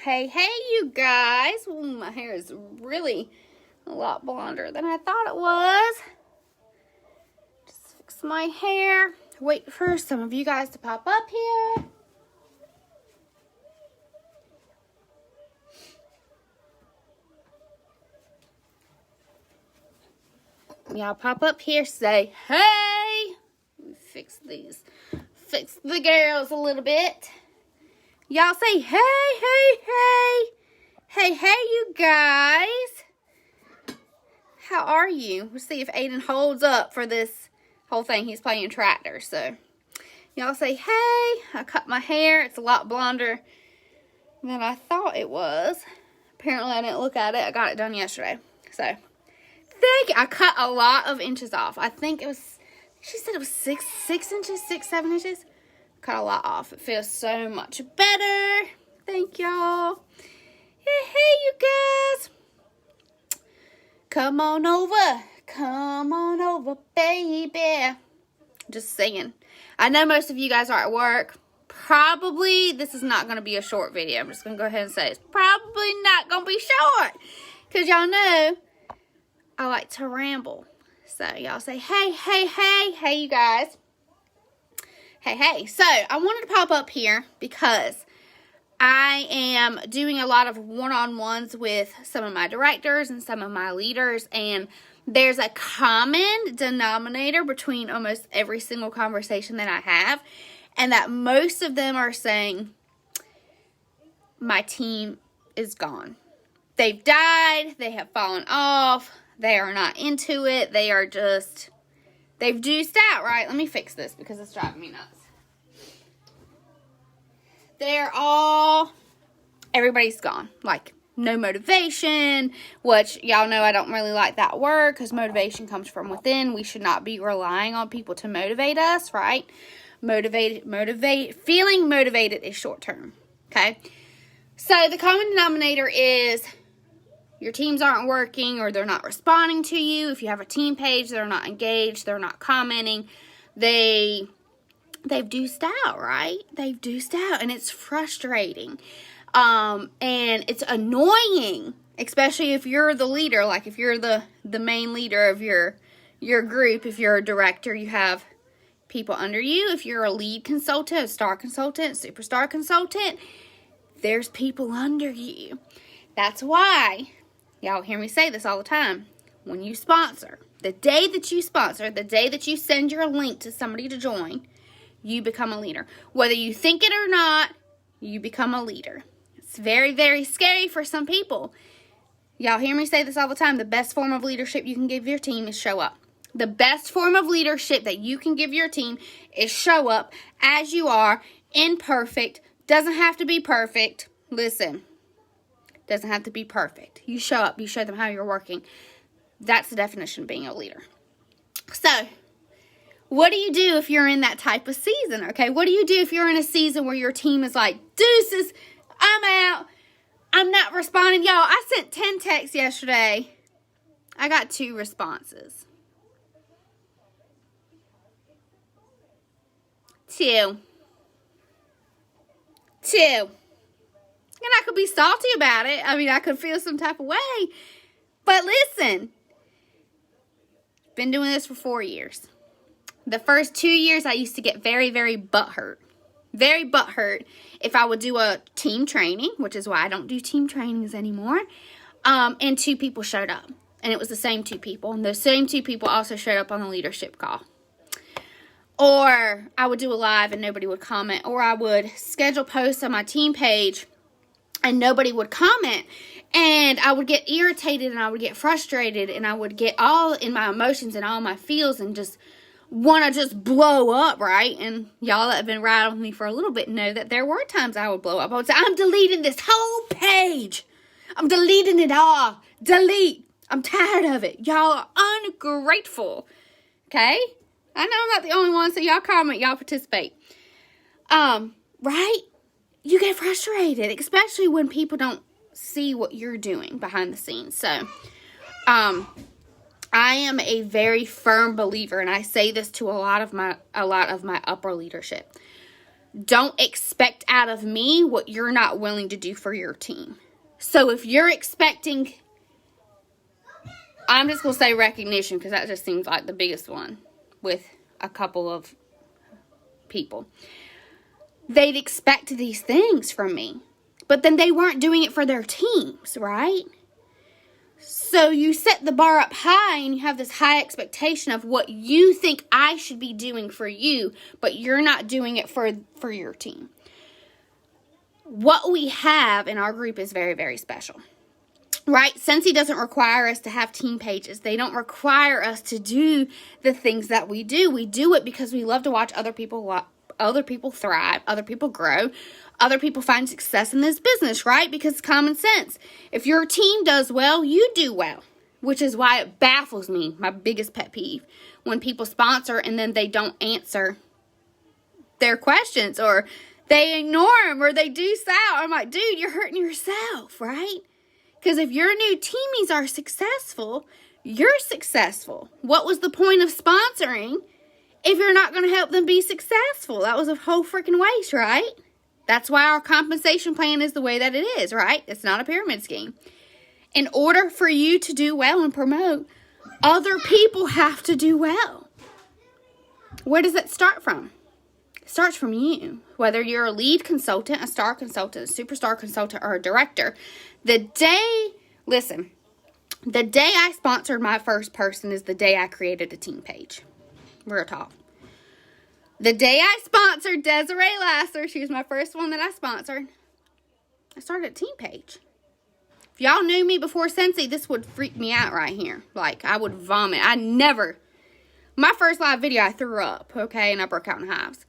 Hey, you guys. Ooh, my hair is really a lot blonder than I thought it was. Just fix my hair. Wait for some of you guys to pop up here. Y'all pop up here, say, hey. Fix these. Fix the girls a little bit. Y'all say, hey. Hey, you guys. How are you? We'll see if Aiden holds up for this whole thing. He's playing tractor, so. Y'all say, hey. I cut my hair. It's a lot blonder than I thought it was. Apparently, I didn't look at it. I got it done yesterday. So, I cut a lot of inches off. I think it was, she said it was 6 inches, 7 inches. Cut a lot off. It feels so much better. Thank y'all. Hey, you guys. Come on over, baby. Just saying. I know most of you guys are at work. Probably, this is not going to be a short video. I'm just going to go ahead and say it's probably not going to be short. Because y'all know I like to ramble. So, y'all say, hey, you guys. Hey. So, I wanted to pop up here because I am doing a lot of one-on-ones with some of my directors and some of my leaders, and there's a common denominator between almost every single conversation that I have, and that most of them are saying, my team is gone. They've died, they have fallen off, they are not into it, they've juiced out, right? Let me fix this because it's driving me nuts. Everybody's gone. Like, no motivation, which y'all know I don't really like that word because motivation comes from within. We should not be relying on people to motivate us, right? Feeling motivated is short term, okay? So, the common denominator is your teams aren't working or they're not responding to you. If you have a team page, they're not engaged, they're not commenting, they've deuced out, right? They've deuced out, and it's frustrating. And it's annoying, especially if you're the leader, like if you're the main leader of your group, if you're a director, you have people under you. If you're a lead consultant, a star consultant, superstar consultant, there's people under you. That's why, y'all hear me say this all the time, when you sponsor, the day that you send your link to somebody to join, you become a leader. Whether you think it or not, you become a leader. It's very, very scary for some people. Y'all hear me say this all the time. The best form of leadership you can give your team is show up. The best form of leadership that you can give your team is show up as you are, imperfect. Doesn't have to be perfect. Listen, doesn't have to be perfect. You show up. You show them how you're working. That's the definition of being a leader. So, what do you do if you're in that type of season, okay? What do you do if you're in a season where your team is like, deuces, I'm out, I'm not responding? Y'all, I sent 10 texts yesterday. I got 2 responses. 2. And I could be salty about it. I mean, I could feel some type of way. But listen, been doing this for 4 years. The first 2 years, I used to get very, very butthurt. Very butthurt if I would do a team training, which is why I don't do team trainings anymore, and 2 people showed up. And it was the same 2 people. And those same 2 people also showed up on the leadership call. Or I would do a live and nobody would comment. Or I would schedule posts on my team page and nobody would comment. And I would get irritated and I would get frustrated and I would get all in my emotions and all my feels and just want to just blow up, right? And y'all that have been riding with me for a little bit know that there were times I would blow up. I would say, I'm deleting this whole page. I'm deleting it all. Delete. I'm tired of it. Y'all are ungrateful. Okay? I know I'm not the only one, so y'all comment, y'all participate. Right? You get frustrated, especially when people don't see what you're doing behind the scenes. So, I am a very firm believer, and I say this to a lot of my upper leadership. don't expect out of me what you're not willing to do for your team. So if you're expecting, I'm just going to say recognition because that just seems like the biggest one with a couple of people. They'd expect these things from me, but then they weren't doing it for their teams, right? So you set the bar up high and you have this high expectation of what you think I should be doing for you, but you're not doing it for your team. What we have in our group is very, very special, right? Scentsy doesn't require us to have team pages. They don't require us to do the things that we do. We do it because we love to watch other people thrive, other people grow, other people find success in this business, right? Because it's common sense. If your team does well, you do well, which is why it baffles me, my biggest pet peeve, when people sponsor and then they don't answer their questions or they ignore them or they do sour. I'm like, dude, you're hurting yourself, right? Because if your new teamies are successful, you're successful. What was the point of sponsoring if you're not going to help them be successful? That was a whole freaking waste, right? That's why our compensation plan is the way that it is, right? It's not a pyramid scheme. In order for you to do well and promote, other people have to do well. Where does it start from? It starts from you. Whether you're a lead consultant, a star consultant, a superstar consultant, or a director. The day I sponsored my first person is the day I created a team page. Real talk. The day I sponsored Desiree Lasser, she was my first one that I sponsored, I started a team page. If y'all knew me before Scentsy, this would freak me out right here. Like, I would vomit. My first live video, I threw up, okay, and I broke out in hives.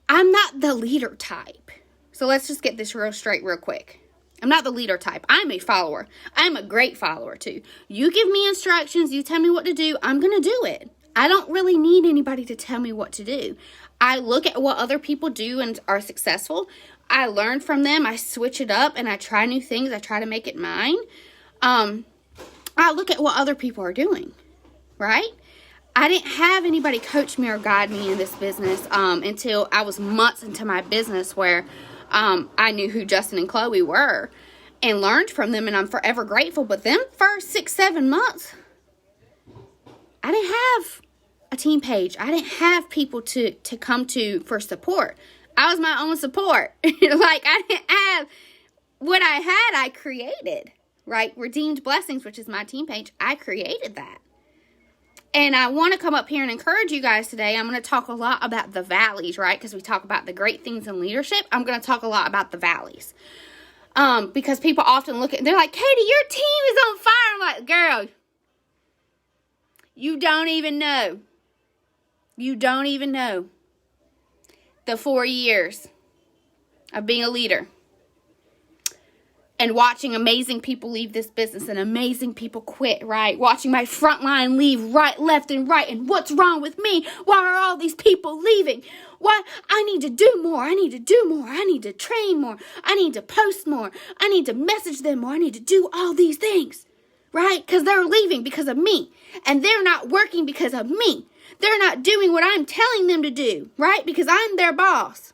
I'm not the leader type. So let's just get this real straight real quick. I'm not the leader type. I'm a follower. I'm a great follower, too. You give me instructions, you tell me what to do, I'm going to do it. I don't really need anybody to tell me what to do. I look at what other people do and are successful. I learn from them. I switch it up and I try new things. I try to make it mine. I look at what other people are doing, right? I didn't have anybody coach me or guide me in this business until I was months into my business where I knew who Justin and Chloe were and learned from them, and I'm forever grateful. But them first 6-7 months, I didn't have a team page. I didn't have people to come to for support. I was my own support. Like, I didn't have what I had, I created, right? Redeemed Blessings, which is my team page, I created that. And I want to come up here and encourage you guys today. I'm going to talk a lot about the valleys, right? Because we talk about the great things in leadership. I'm going to talk a lot about the valleys. Because people often they're like, Katie, your team is on fire. I'm like, girl, you don't even know. You don't even know the 4 years of being a leader and watching amazing people leave this business and amazing people quit, right? Watching my front line leave right, left, and right. And what's wrong with me? Why are all these people leaving? Why? I need to do more. I need to do more. I need to train more. I need to post more. I need to message them more. I need to do all these things, right? Because they're leaving because of me. And they're not working because of me. They're not doing what I'm telling them to do, right? Because I'm their boss.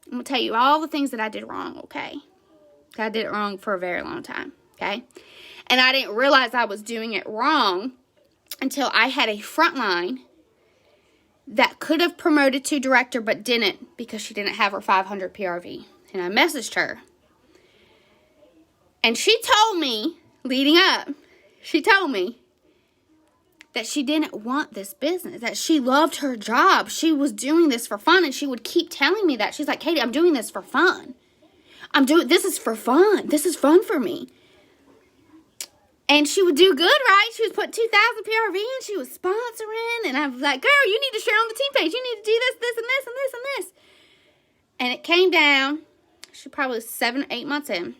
I'm going to tell you all the things that I did wrong, okay? I did it wrong for a very long time, okay? And I didn't realize I was doing it wrong until I had a front line that could have promoted to director but didn't because she didn't have her 500 PRV. And I messaged her. And she told me, leading up, she told me that she didn't want this business, that she loved her job. She was doing this for fun, and she would keep telling me that. She's like, Katie, I'm doing this for fun. This is for fun. This is fun for me. And she would do good, right? She was putting 2,000 PRV in. She was sponsoring. And I was like, girl, you need to share on the team page. You need to do this, this, and this, and this, and this. And it came down. She probably was 7 or 8 months in.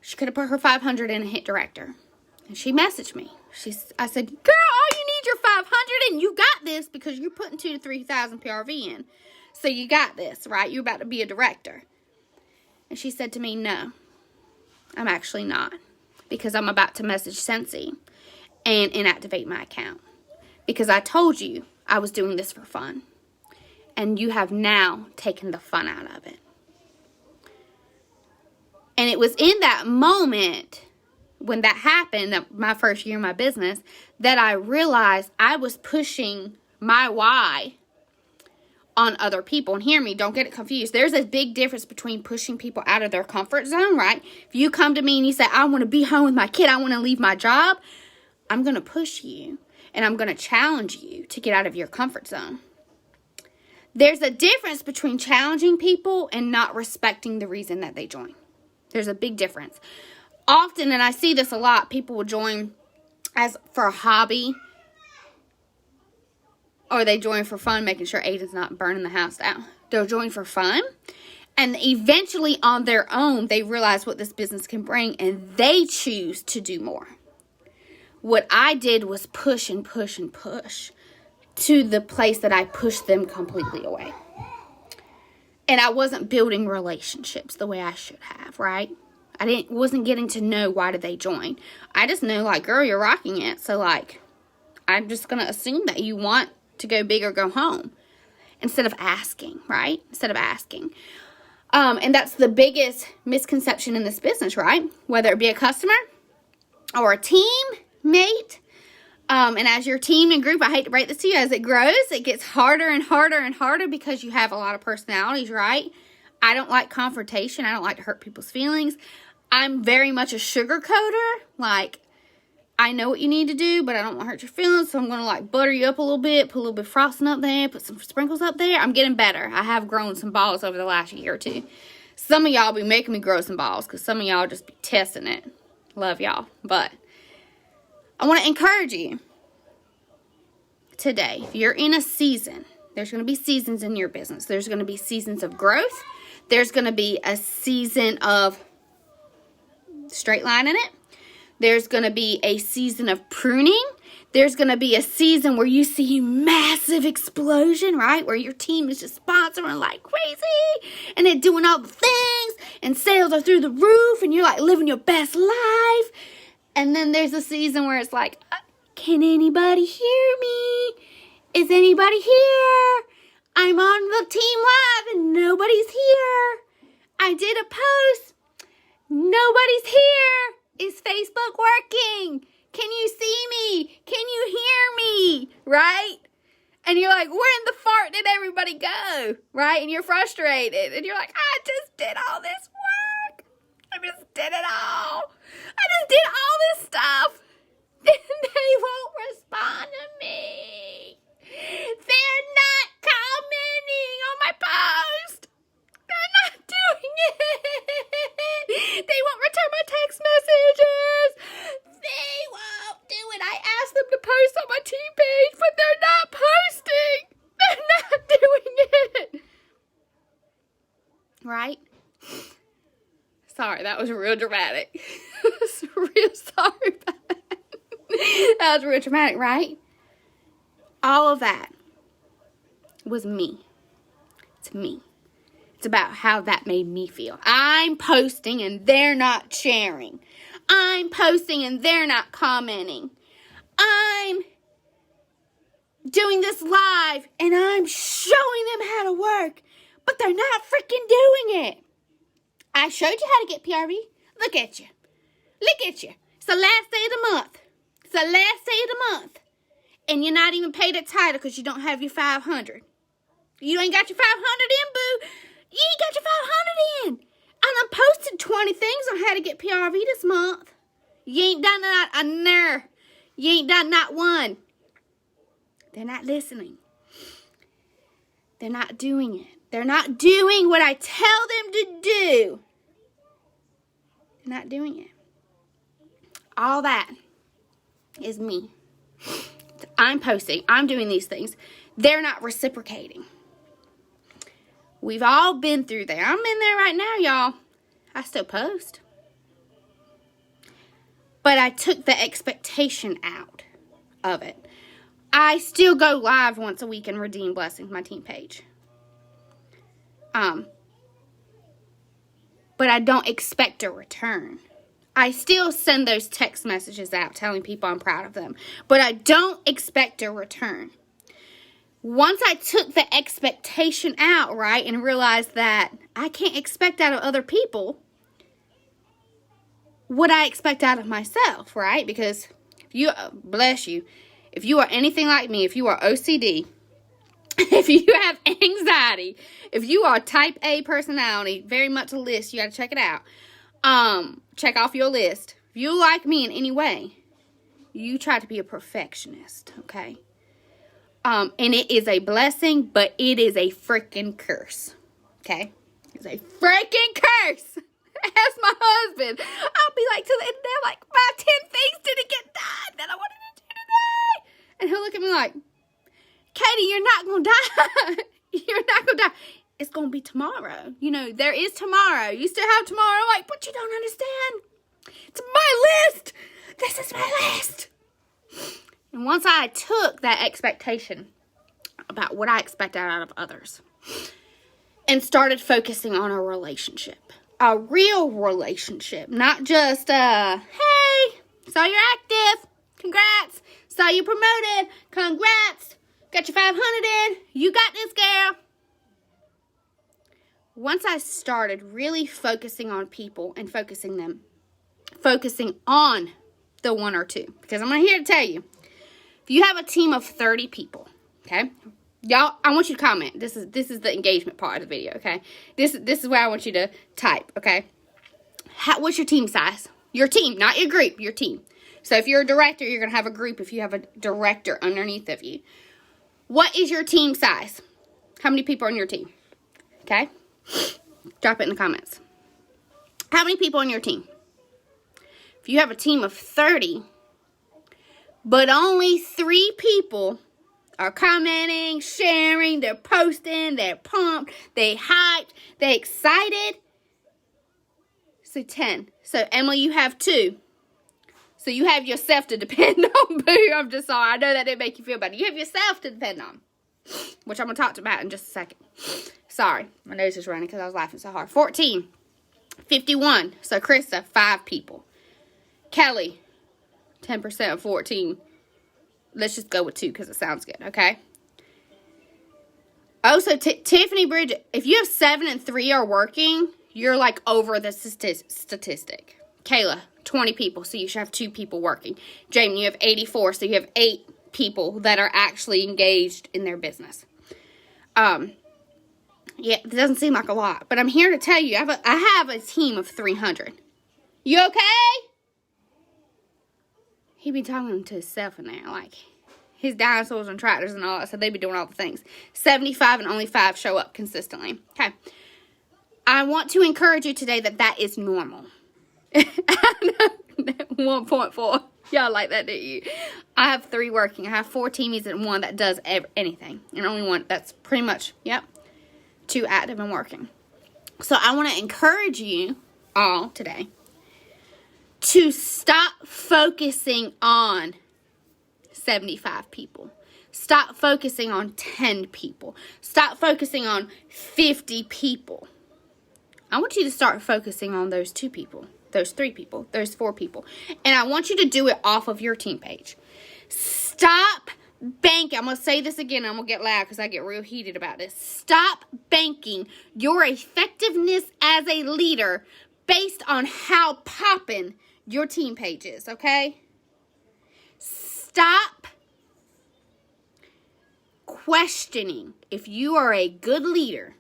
She could have put her 500 in and hit director. And she messaged me. I said, girl, all you need your 500 and you got this because you're putting 2,000 to 3,000 PRV in. So you got this, right? You're about to be a director. And she said to me, no, I'm actually not. Because I'm about to message Scentsy and inactivate my account. Because I told you I was doing this for fun. and you have now taken the fun out of it. And it was in that moment when that happened, my first year in my business, that I realized I was pushing my why on other people. And hear me, don't get it confused. There's a big difference between pushing people out of their comfort zone, right? If you come to me and you say, I want to be home with my kid, I want to leave my job, I'm going to push you and I'm going to challenge you to get out of your comfort zone. There's a difference between challenging people and not respecting the reason that they join. There's a big difference. Often, and I see this a lot, people will join as for a hobby, or they join for fun, making sure Aiden's not burning the house down. They'll join for fun, and eventually on their own, they realize what this business can bring, and they choose to do more. What I did was push and push and push to the place that I pushed them completely away. And I wasn't building relationships the way I should have, right? I wasn't getting to know why did they join. I just know, like, girl, you're rocking it. So, like, I'm just going to assume that you want to go big or go home. Instead of asking, right? Instead of asking. And that's the biggest misconception in this business, right? Whether it be a customer or a teammate. And as your team and group, I hate to break this to you, as it grows, it gets harder and harder and harder because you have a lot of personalities, right? I don't like confrontation. I don't like to hurt people's feelings. I'm very much a sugarcoater. Like, I know what you need to do, but I don't want to hurt your feelings, so I'm going to, like, butter you up a little bit, put a little bit of frosting up there, put some sprinkles up there. I'm getting better. I have grown some balls over the last year or two. Some of y'all be making me grow some balls because some of y'all just be testing it. Love y'all. But I want to encourage you today. If you're in a season, there's going to be seasons in your business. There's going to be seasons of growth. There's going to be a season of straight line in it. There's going to be a season of pruning. There's going to be a season where you see massive explosion, right? Where your team is just sponsoring like crazy and they're doing all the things and sales are through the roof and you're like living your best life. And then there's a season where it's like, can anybody hear me? Is anybody here? I'm on the team live and nobody's here. I did a post. Nobody's here. Is Facebook working? Can you see me? Can you hear me? Right? And you're like, where in the fart did everybody go? Right? And you're frustrated. And you're like, I just did all this work. I just did it all. I just did all this stuff. And they won't respond to me. They're not commenting on my post. They're not doing it. They won't return my text messages. They won't do it. I asked them to post on my team page, but they're not posting. They're not doing it. Right? Sorry, that was real dramatic. Real sorry about that. That was real dramatic, right? All of that was me. It's me. It's about how that made me feel. I'm posting and they're not sharing. I'm posting and they're not commenting. I'm doing this live and I'm showing them how to work, but they're not freaking doing it. I showed you how to get PRV. Look at you. Look at you. It's the last day of the month. It's the last day of the month. And you're not even paid a title because you don't have your 500. You ain't got your 500 in, boo. You ain't got your 500 in. And I posted 20 things on how to get PRV this month. You ain't done not a ner. You ain't done not one. They're not listening. They're not doing it. They're not doing what I tell them to do. They're not doing it. All that is me. I'm posting. I'm doing these things. They're not reciprocating. We've all been through there. I'm in there right now, y'all. I still post. But I took the expectation out of it. I still go live once a week and redeem blessings, my team page. But I don't expect a return. I still send those text messages out telling people I'm proud of them. But I don't expect a return. Once I took the expectation out, right, and realized that I can't expect out of other people what I expect out of myself, right? Because if you, bless you, if you are anything like me, if you are OCD, if you have anxiety, if you are type A personality, very much a list, you got to check it out. Check off your list. If you like me in any way, you try to be a perfectionist, okay? And it is a blessing, but it is a freaking curse, okay? It's a freaking curse. Ask my husband. I'll be like, to the end of the day, like, my 10 things didn't get done that I wanted to do today. And he'll look at me like, Katie, you're not going to die. You're not going to die. It's going to be tomorrow. You know, there is tomorrow. You still have tomorrow. Like, but you don't understand. It's my list. This is my list. And once I took that expectation about what I expect out of others and started focusing on a relationship, a real relationship, not just, hey, saw you're active, congrats, saw you promoted, congrats, got your 500 in, you got this, girl. Once I started really focusing on people and focusing on the one or two, because I'm here to tell you, if you have a team of 30 people, okay, y'all, I want you to comment. This is the engagement part of the video, okay? This is where I want you to type, okay? What's your team size? Your team, not your group, your team. So if you're a director, you're going to have a group if you have a director underneath of you. What is your team size? How many people are on your team? Okay? Drop it in the comments. How many people on your team? If you have a team of 30, but only 3 people are commenting, sharing, they're posting, they're pumped, they hyped, they excited. So 10. So Emily, you have 2. So you have yourself to depend on, boo. I'm just sorry. I know that didn't make you feel better. You have yourself to depend on, which I'm going to talk about in just a second. Sorry. My nose is running because I was laughing so hard. 14. 51. So Krista, 5 people. Kelly, 10% of 14. Let's just go with 2 because it sounds good, okay? Oh, so Tiffany Bridget, if you have 7 and 3 are working, you're like over the statistic. Kayla, 20 people, so you should have 2 people working. Jamie, you have 84, so you have 8 people that are actually engaged in their business. Yeah, it doesn't seem like a lot, but I'm here to tell you, I have a team of 300. You okay? He be talking to himself in there, like his dinosaurs and tractors and all that, so they be doing all the things. 75 and only 5 show up consistently. Okay. I want to encourage you today that is normal. 1.4. Y'all like that, do you? I have 3 working. I have 4 teamies and 1 that does anything. And only 1 that's pretty much, 2 active and working. So I want to encourage you all today to stop focusing on 75 people. Stop focusing on 10 people. Stop focusing on 50 people. I want you to start focusing on those 2 people, those 3 people, those 4 people. And I want you to do it off of your team page. Stop banking. I'm going to say this again. I'm going to get loud because I get real heated about this. Stop banking your effectiveness as a leader based on how poppin' your team page is, okay? Stop questioning if you are a good leader,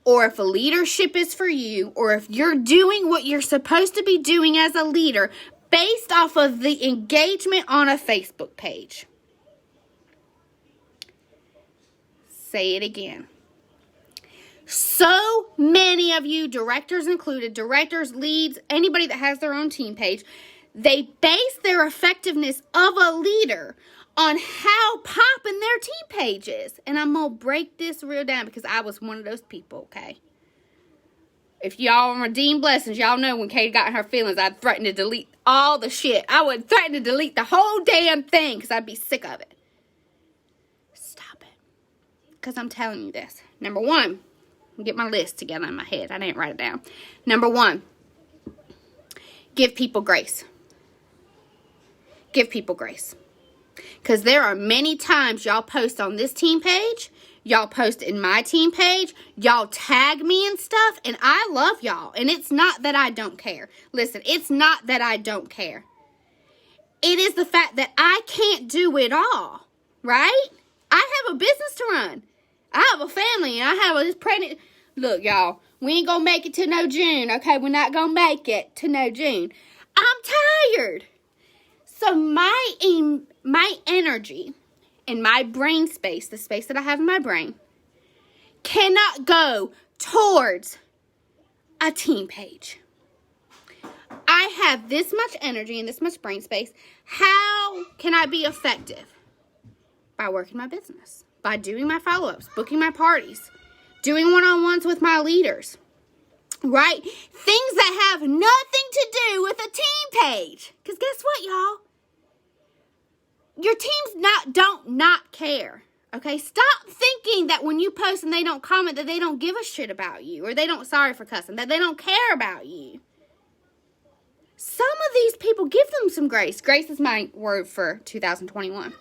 or if a leadership is for you, or if you're doing what you're supposed to be doing as a leader based off of the engagement on a Facebook page. Say it again. So many of you, directors included, directors, leads, anybody that has their own team page, they base their effectiveness of a leader on how popping their team page is. And I'm going to break this real down because I was one of those people, okay? If y'all redeem blessings, y'all know when Kate got in her feelings, I'd threaten to delete all the shit. I would threaten to delete the whole damn thing because I'd be sick of it. Stop it. Because I'm telling you this. Number 1, get my list together in my head. I didn't write it down. Number 1, give people grace. Give people grace. Because there are many times y'all post on this team page, y'all post in my team page, y'all tag me and stuff, and I love y'all. And it's not that I don't care. Listen, it's not that I don't care. It is the fact that I can't do it all, right? I have a business to run. I have a family, and I have this pregnant. Look, y'all, we ain't gonna make it to no June, okay? We're not gonna make it to no June. I'm tired. So my energy and my brain space, the space that I have in my brain, cannot go towards a team page. I have this much energy and this much brain space. How can I be effective? By working my business, by doing my follow-ups, booking my parties, doing one-on-ones with my leaders, right? Things that have nothing to do with a team page. Because guess what, y'all? Your teams don't not care, okay? Stop thinking that when you post and they don't comment that they don't give a shit about you, or they don't, sorry for cussing, that they don't care about you. Some of these people, give them some grace. Grace is my word for 2021.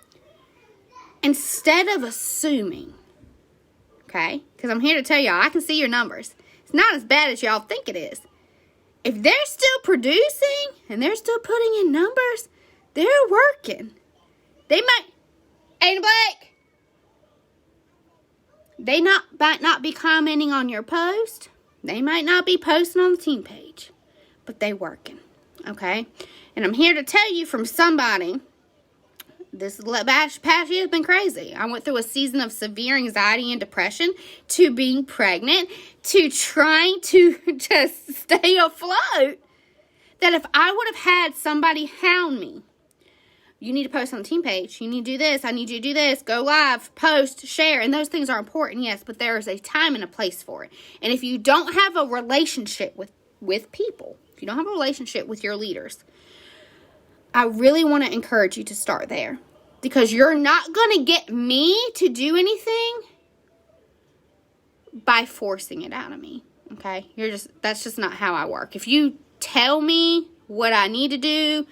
Instead of assuming, okay? Because I'm here to tell y'all, I can see your numbers. It's not as bad as y'all think it is. If they're still producing and they're still putting in numbers, they're working. They might, Ada Blake, they might not be commenting on your post. They might not be posting on the team page, but they working, okay? And I'm here to tell you from somebody, this past year has been crazy. I went through a season of severe anxiety and depression, to being pregnant, to trying to just stay afloat, that if I would have had somebody hound me, you need to post on the team page, you need to do this, I need you to do this, go live, post, share, and those things are important, yes, but there is a time and a place for it. And if you don't have a relationship with people, if you don't have a relationship with your leaders, I really want to encourage you to start there, because you're not going to get me to do anything by forcing it out of me, okay? That's just not how I work. If you tell me what I need to do,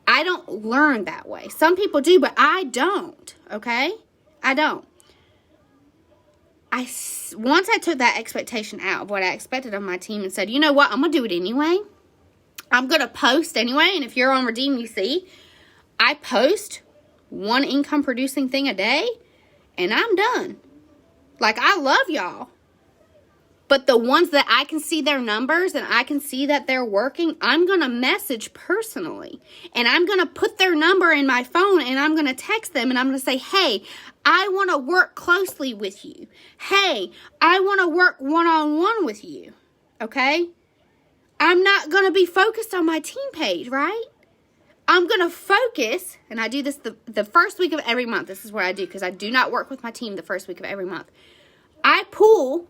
I don't learn that way. Some people do, but I don't, okay? I don't. Once I took that expectation out of what I expected of my team and said, you know what, I'm going to do it anyway. I'm going to post anyway, and if you're on Redeem UC, I post one income producing thing a day, and I'm done. Like, I love y'all. But the ones that I can see their numbers and I can see that they're working, I'm going to message personally. And I'm going to put their number in my phone and I'm going to text them and I'm going to say, hey, I want to work closely with you. Hey, I want to work one-on-one with you. Okay? I'm not going to be focused on my team page, right? I'm going to focus, and I do this the first week of every month. This is what I do because I do not work with my team the first week of every month. I pull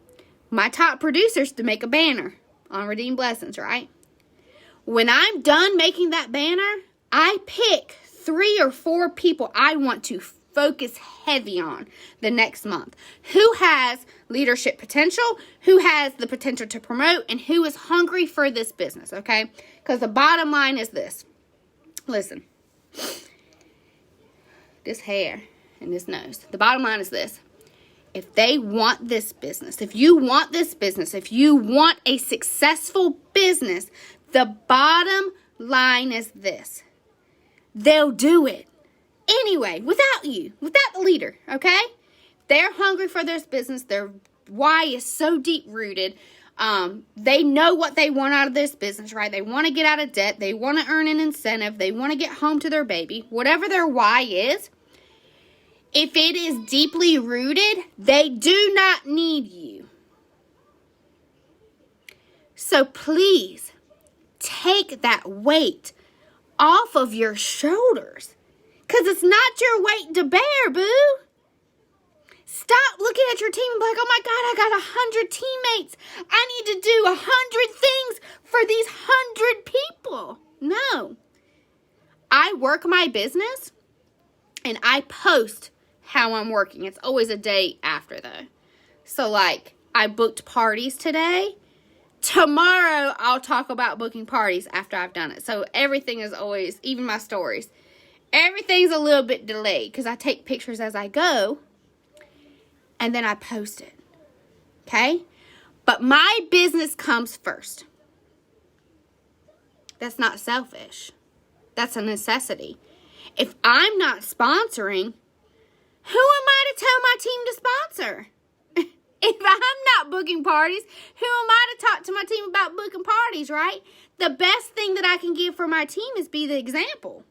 my top producers to make a banner on Redeem Blessings, right? When I'm done making that banner, I pick 3 or 4 people I want to focus heavy on the next month. Who has leadership potential, who has the potential to promote, and who is hungry for this business, okay? Because the bottom line is this. Listen. This hair and this nose. The bottom line is this. If they want this business, if you want this business, if you want a successful business, the bottom line is this. They'll do it anyway, without you, without the leader, okay? They're hungry for this business. Their why is so deep-rooted. They know what they want out of this business, right? They want to get out of debt. They want to earn an incentive. They want to get home to their baby. Whatever their why is, if it is deeply rooted, they do not need you. So please, take that weight off of your shoulders. Because it's not your weight to bear, boo. Stop looking at your team and be like, oh my God, I got 100 teammates. I need to do 100 things for these 100 people. No. I work my business and I post how I'm working. It's always a day after though. So like, I booked parties today. Tomorrow, I'll talk about booking parties after I've done it. So everything is always, even my stories, Everything's a little bit delayed because I take pictures as I go and then I post it. Okay? But my business comes first. That's not selfish. That's a necessity. If I'm not sponsoring, who am I to tell my team to sponsor? If I'm not booking parties, who am I to talk to my team about booking parties, right? The best thing that I can give for my team is be the example,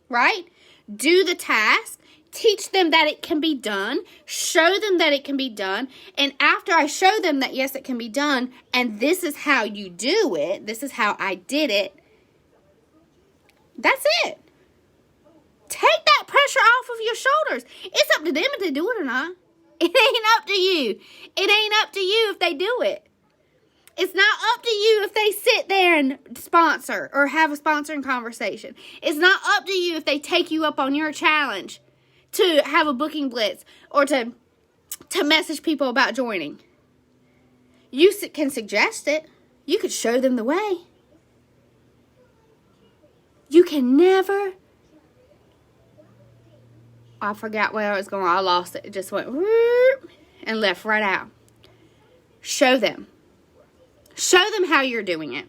right? Do the task, teach them that it can be done, show them that it can be done, and after I show them that, yes, it can be done, and this is how you do it, this is how I did it, that's it. Take that pressure off of your shoulders. It's up to them if they do it or not. It ain't up to you. It ain't up to you if they do it. It's not up to you if they sit there and sponsor or have a sponsoring conversation. It's not up to you if they take you up on your challenge to have a booking blitz or to message people about joining. You can suggest it. You could show them the way. You can never... I forgot where I was going. I lost it. It just went whoop and left right out. Show them. Show them how you're doing it.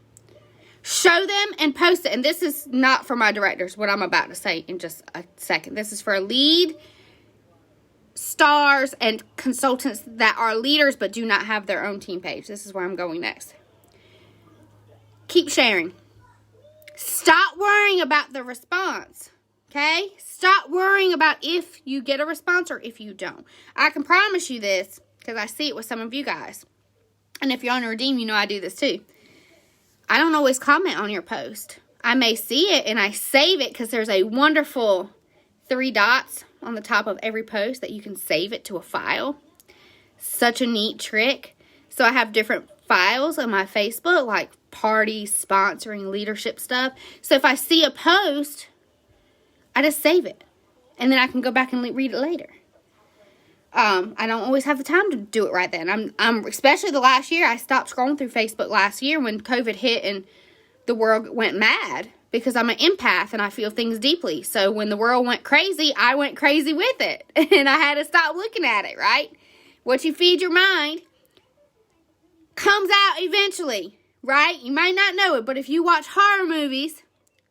Show them and post it. And this is not for my directors, what I'm about to say in just a second. This is for lead stars and consultants that are leaders but do not have their own team page. This is where I'm going next. Keep sharing. Stop worrying about the response. Okay? Stop worrying about if you get a response or if you don't. I can promise you this because I see it with some of you guys. And if you're on Redeem, you know I do this too. I don't always comment on your post. I may see it and I save it because there's a wonderful 3 dots on the top of every post that you can save it to a file. Such a neat trick. So I have different files on my Facebook, like parties, sponsoring, leadership stuff. So if I see a post, I just save it. And then I can go back and read it later. I don't always have the time to do it right then. I'm especially the last year, I stopped scrolling through Facebook last year when COVID hit and the world went mad because I'm an empath and I feel things deeply. So when the world went crazy, I went crazy with it. And I had to stop looking at it, right? What you feed your mind comes out eventually, right? You might not know it, but if you watch horror movies,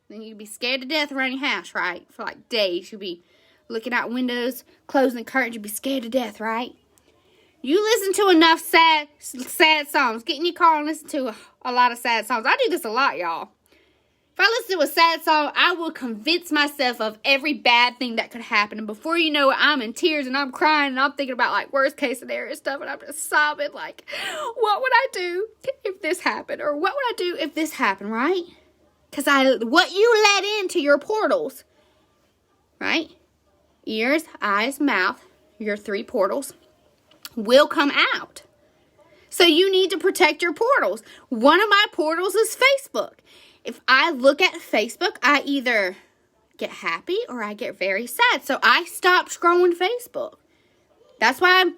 then you'd be scared to death around your house, right? For like days. You'd be looking out windows, closing the curtains. You'd be scared to death, right? You listen to enough sad songs. Get in your car and listen to a lot of sad songs. I do this a lot, y'all. If I listen to a sad song, I will convince myself of every bad thing that could happen. And before you know it, I'm in tears and I'm crying and I'm thinking about like worst case scenario stuff. And I'm just sobbing like, what would I do if this happened? Or what would I do if this happened, right? Because what you let into your portals, right? Ears, eyes, mouth, your 3 portals, will come out. So you need to protect your portals. One of my portals is Facebook. If I look at Facebook, I either get happy or I get very sad. So I stopped scrolling Facebook. That's why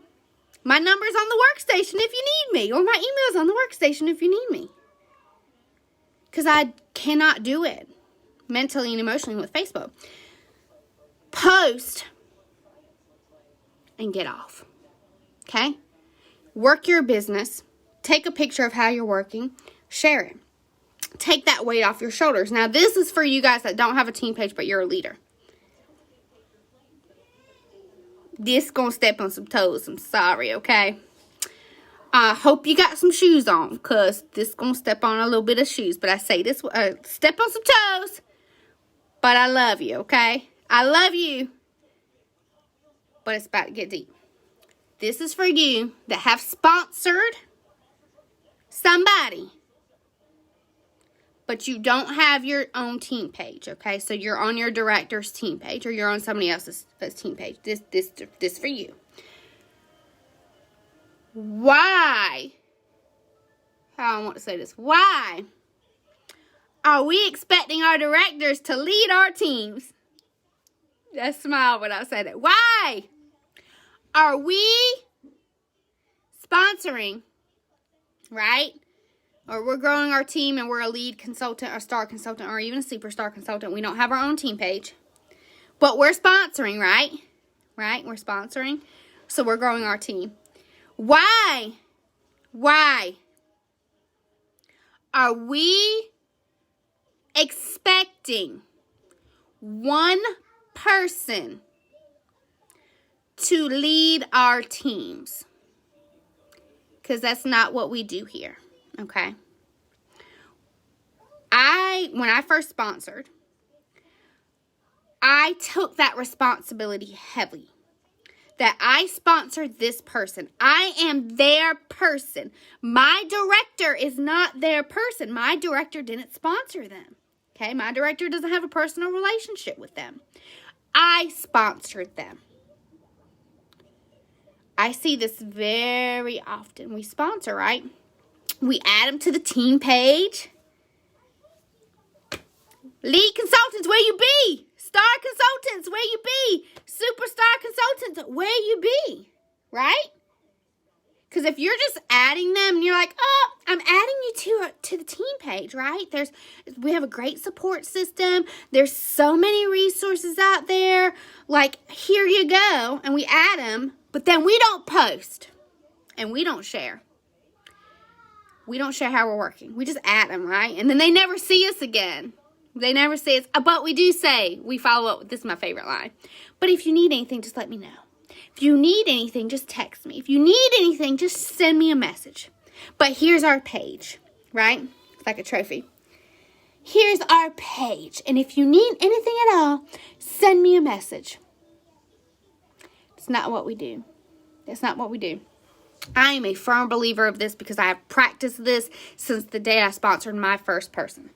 my number's on the workstation if you need me. Or my email's on the workstation if you need me. Because I cannot do it mentally and emotionally with Facebook. Post and get off. Okay? Work your business. Take a picture of how you're working. Share it. Take that weight off your shoulders. Now, this is for you guys that don't have a team page, but you're a leader. This gonna step on some toes. I'm sorry, okay? I hope you got some shoes on, because this gonna step on a little bit of shoes. But I say this, step on some toes, but I love you, okay? I love you, but it's about to get deep. This is for you that have sponsored somebody, but you don't have your own team page, okay? So you're on your director's team page or you're on somebody else's team page. This for you. Why? How I want to say this. Why are we expecting our directors to lead our teams? Just smile when I say that. Why are we sponsoring, right? Or we're growing our team and we're a lead consultant or star consultant or even a superstar consultant. We don't have our own team page. But we're sponsoring, right? Right? We're sponsoring. So we're growing our team. Why are we expecting one person to lead our teams? Because that's not what we do here, okay? When I first sponsored, I took that responsibility heavily. That I sponsored this person. I am their person. My director is not their person. My director didn't sponsor them. Okay, my director doesn't have a personal relationship with them. I sponsored them. I see this very often. We sponsor, right? We add them to the team page. Lead consultants, where you be? Star consultants, where you be? Superstar consultants, where you be? Right? Because if you're just adding them and you're like, oh, I'm adding you to the team page, right? We have a great support system. There's so many resources out there. Like, here you go. And we add them, but then we don't post and we don't share. We don't share how we're working. We just add them, right? And then they never see us again. They never say it's, but we do say, we follow up. This is my favorite line. But if you need anything, just let me know. If you need anything, just text me. If you need anything, just send me a message. But here's our page, right? It's like a trophy. Here's our page. And if you need anything at all, send me a message. It's not what we do. That's not what we do. I am a firm believer of this because I have practiced this since the day I sponsored my first person.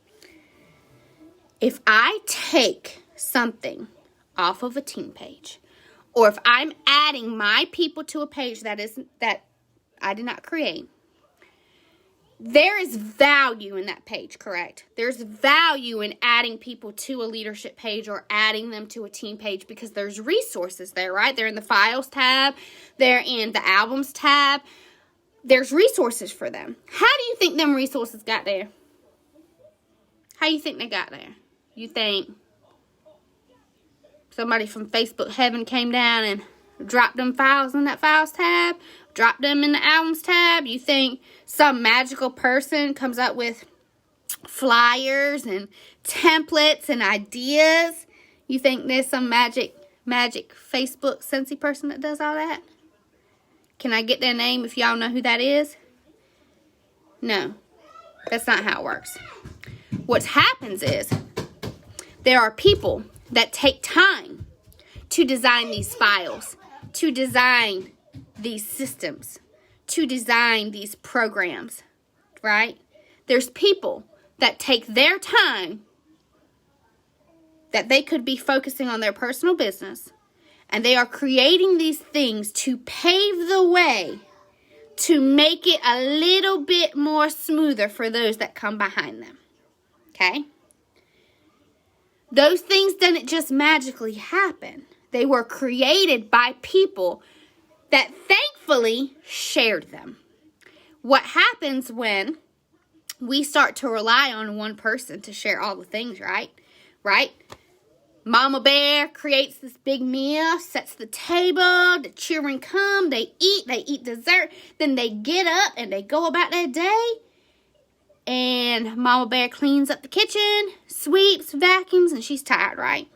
If I take something off of a team page, or if I'm adding my people to a page that I did not create, there is value in that page, correct? There's value in adding people to a leadership page or adding them to a team page because there's resources there, right? They're in the files tab. They're in the albums tab. There's resources for them. How do you think them resources got there? How do you think they got there? You think somebody from Facebook heaven came down and dropped them files in that files tab? Dropped them in the albums tab? You think some magical person comes up with flyers and templates and ideas? You think there's some magic Facebook Scentsy person that does all that? Can I get their name if y'all know who that is? No, that's not how it works. What happens is there are people that take time to design these files, to design these systems, to design these programs, right? There's people that take their time that they could be focusing on their personal business, and they are creating these things to pave the way to make it a little bit more smoother for those that come behind them, okay? Those things didn't just magically happen. They were created by people that thankfully shared them. What happens when we start to rely on one person to share all the things, right? Right? Mama Bear creates this big meal, sets the table, the children come, they eat dessert, then they get up and they go about their day. And Mama Bear cleans up the kitchen, sweeps, vacuums, and she's tired, right?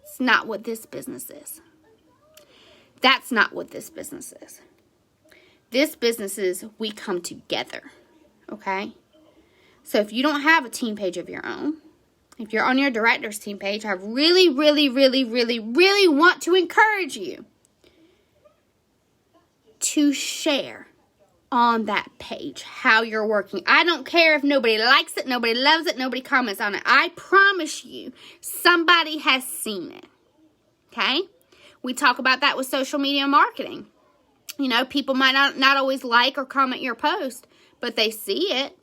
It's not what this business is. That's not what this business is. This business is we come together, okay? So if you don't have a team page of your own, if you're on your director's team page, I really, really, really, really, really want to encourage you to share on that page how you're working. I don't care if nobody likes it, nobody loves it, nobody comments on it. I promise you, somebody has seen it. Okay? We talk about that with social media marketing. You know, people might not always like or comment your post, but they see it.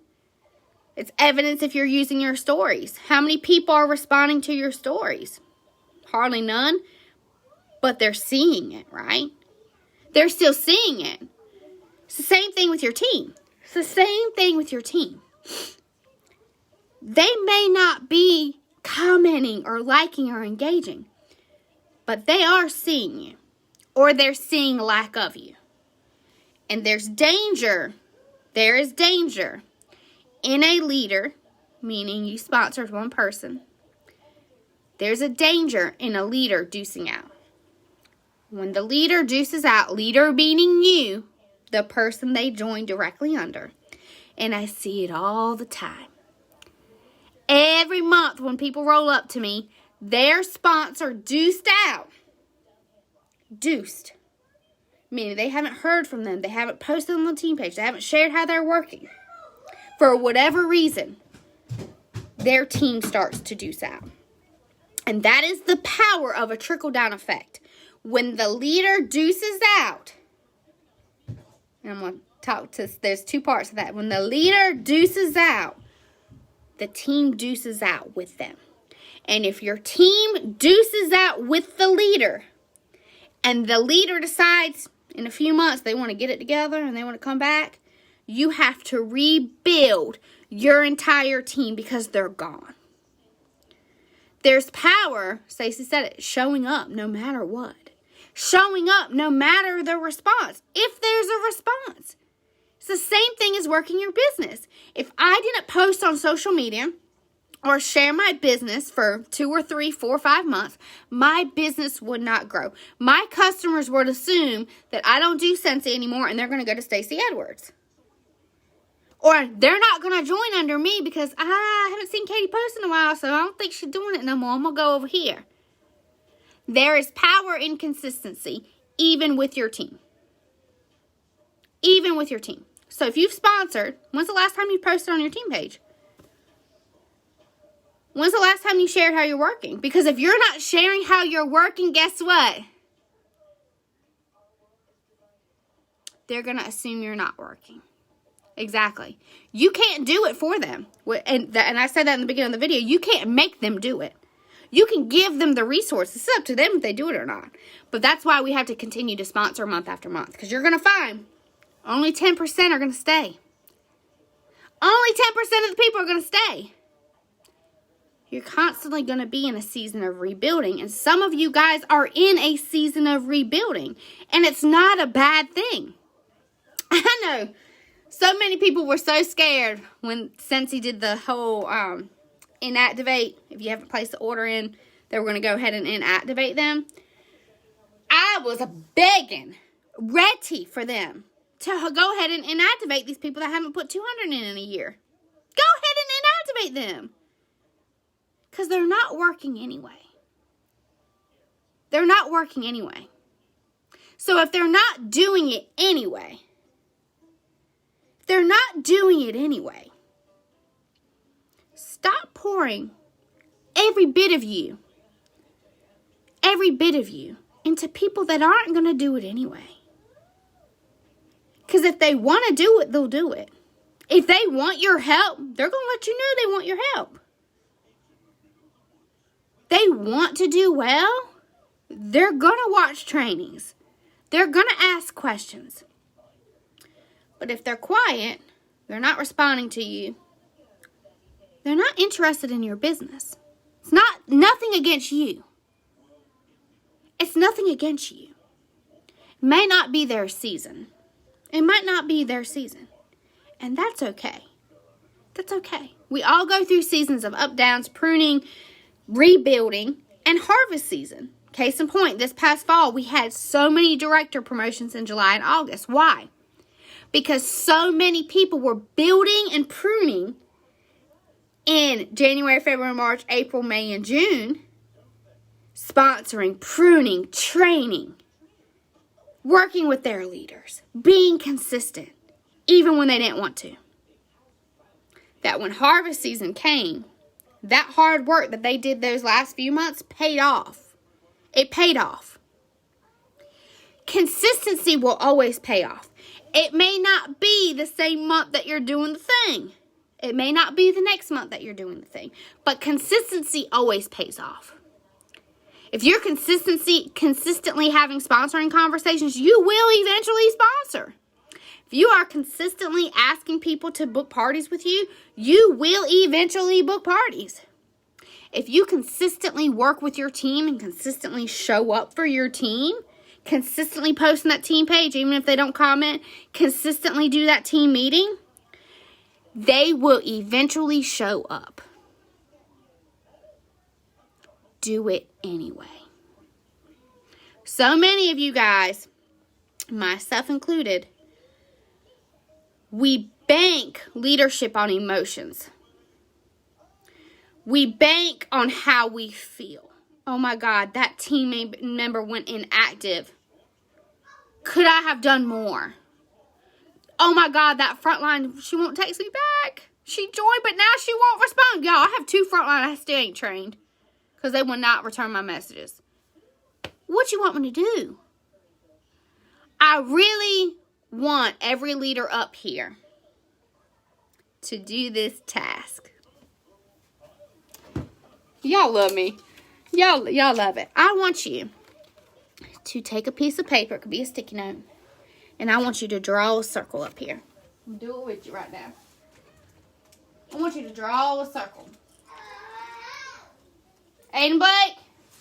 It's evidence if you're using your stories. How many people are responding to your stories? Hardly none, but they're seeing it, right? They're still seeing it. It's the same thing with your team. It's the same thing with your team. They may not be commenting or liking or engaging. But they are seeing you, or they're seeing lack of you. And there's danger. There is danger in a leader, meaning you sponsored one person. There's a danger in a leader deucing out. When the leader deuces out, leader meaning you, the person they join directly under. And I see it all the time. Every month when people roll up to me, their sponsor deuced out. Deuced. Meaning they haven't heard from them. They haven't posted on the team page. They haven't shared how they're working. For whatever reason, their team starts to deuce out. And that is the power of a trickle-down effect. When the leader deuces out, and I'm going to talk to, there's two parts of that. When the leader deuces out, the team deuces out with them. And if your team deuces out with the leader, and the leader decides in a few months they want to get it together and they want to come back, you have to rebuild your entire team because they're gone. There's power, Stacey said it, showing up no matter what. Showing up no matter the response, if there's a response. It's the same thing as working your business. If I didn't post on social media or share my business for 2 or 3, 4, 5 months, my business would not grow. My customers would assume that I don't do Scentsy anymore and they're going to go to Stacey Edwards. Or they're not going to join under me because I haven't seen Katie post in a while, so I don't think she's doing it no more. I'm going to go over here. There is power in consistency, even with your team. Even with your team. So if you've sponsored, when's the last time you posted on your team page? When's the last time you shared how you're working? Because if you're not sharing how you're working, guess what? They're going to assume you're not working. Exactly. You can't do it for them. And I said that in the beginning of the video. You can't make them do it. You can give them the resources. It's up to them if they do it or not. But that's why we have to continue to sponsor month after month. Because you're going to find only 10% are going to stay. Only 10% of the people are going to stay. You're constantly going to be in a season of rebuilding. And some of you guys are in a season of rebuilding. And it's not a bad thing. I know. So many people were so scared when Scentsy did the whole inactivate. If you haven't placed the order in, they were going to go ahead and inactivate them. I was begging, ready for them to go ahead and inactivate these people that haven't put 200 in a year. Go ahead and inactivate them. Because they're not working anyway. They're not working anyway. So if they're not doing it anyway, stop pouring every bit of you into people that aren't going to do it anyway. Because if they want to do it, they'll do it. If they want your help, they're going to let you know they want your help. They want to do well, they're going to watch trainings. They're going to ask questions. But if they're quiet, they're not responding to you, they're not interested in your business. It's nothing against you. It's nothing against you. It may not be their season. It might not be their season. And that's okay. That's okay. We all go through seasons of up, downs, pruning, rebuilding, and harvest season. Case in point, this past fall, we had so many director promotions in July and August. Why? Because so many people were building and pruning in January, February, March, April, May, and June. Sponsoring, pruning, training, working with their leaders, being consistent, even when they didn't want to. That when harvest season came, that hard work that they did those last few months paid off. It paid off. Consistency will always pay off. It may not be the same month that you're doing the thing. It may not be the next month that you're doing the thing. But consistency always pays off. If you're consistently having sponsoring conversations, you will eventually sponsor. If you are consistently asking people to book parties with you, you will eventually book parties. If you consistently work with your team and consistently show up for your team, consistently post on that team page, even if they don't comment, consistently do that team meeting, they will eventually show up. Do it anyway. So many of you guys, myself included, we bank leadership on emotions. We bank on how we feel. Oh my God, that team member went inactive. Could I have done more? Oh my God, that frontline, she won't text me back. She joined, but now she won't respond. Y'all, I have 2 frontline I still ain't trained because they will not return my messages. What you want me to do? I really want every leader up here to do this task. Y'all love me. Y'all love it. I want you to take a piece of paper. It could be a sticky note. And I want you to draw a circle up here. I'll do it with you right now. I want you to draw a circle. Aiden Blake,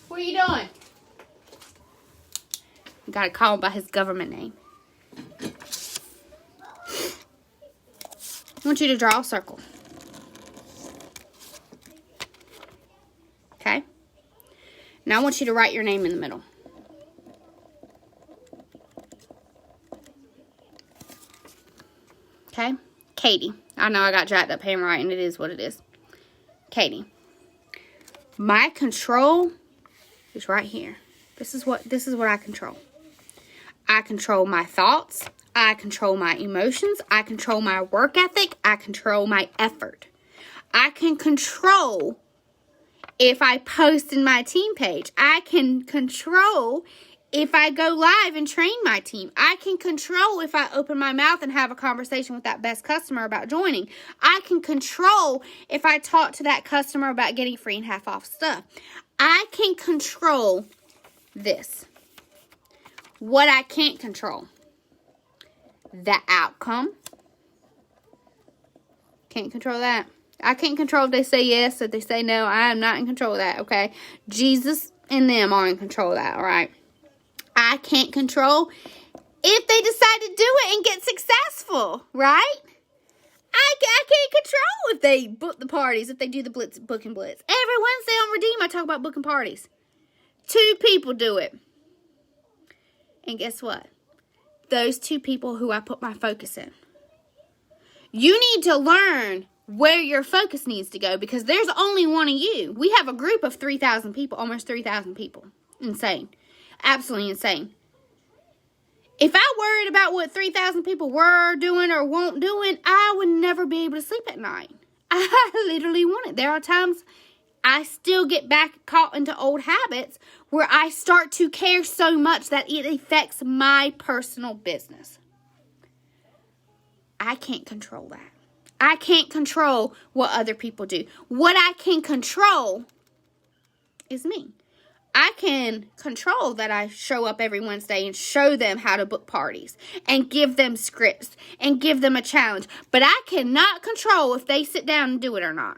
what are you doing? You gotta call him by his government name. I want you to draw a circle. Okay? Now I want you to write your name in the middle. Okay? Katie. I know I got jacked up handwriting. It is what it is. Katie. My control is right here. This is what I control. I control my thoughts. I control my emotions. I control my work ethic. I control my effort. I can control if I post in my team page. I can control if I go live and train my team. I can control if I open my mouth and have a conversation with that best customer about joining. I can control if I talk to that customer about getting free and half off stuff. I can control this. What I can't control, the outcome. Can't control that. I can't control if they say yes, if they say no. I am not in control of that, okay? Jesus and them are in control of that, all right? I can't control if they decide to do it and get successful, right? I can't control if they book the parties, if they do the book and blitz. Every Wednesday on Redeem, I talk about booking parties. 2 people do it. And guess what? Those 2 people who I put my focus in. You need to learn where your focus needs to go because there's only one of you. We have a group of 3,000 people, almost 3,000 people. Insane. Absolutely insane. If I worried about what 3,000 people were doing or won't doing, I would never be able to sleep at night. I literally wouldn't. There are times I still get back caught into old habits where I start to care so much that it affects my personal business. I can't control that. I can't control what other people do. What I can control is me. I can control that I show up every Wednesday and show them how to book parties and give them scripts and give them a challenge. But I cannot control if they sit down and do it or not.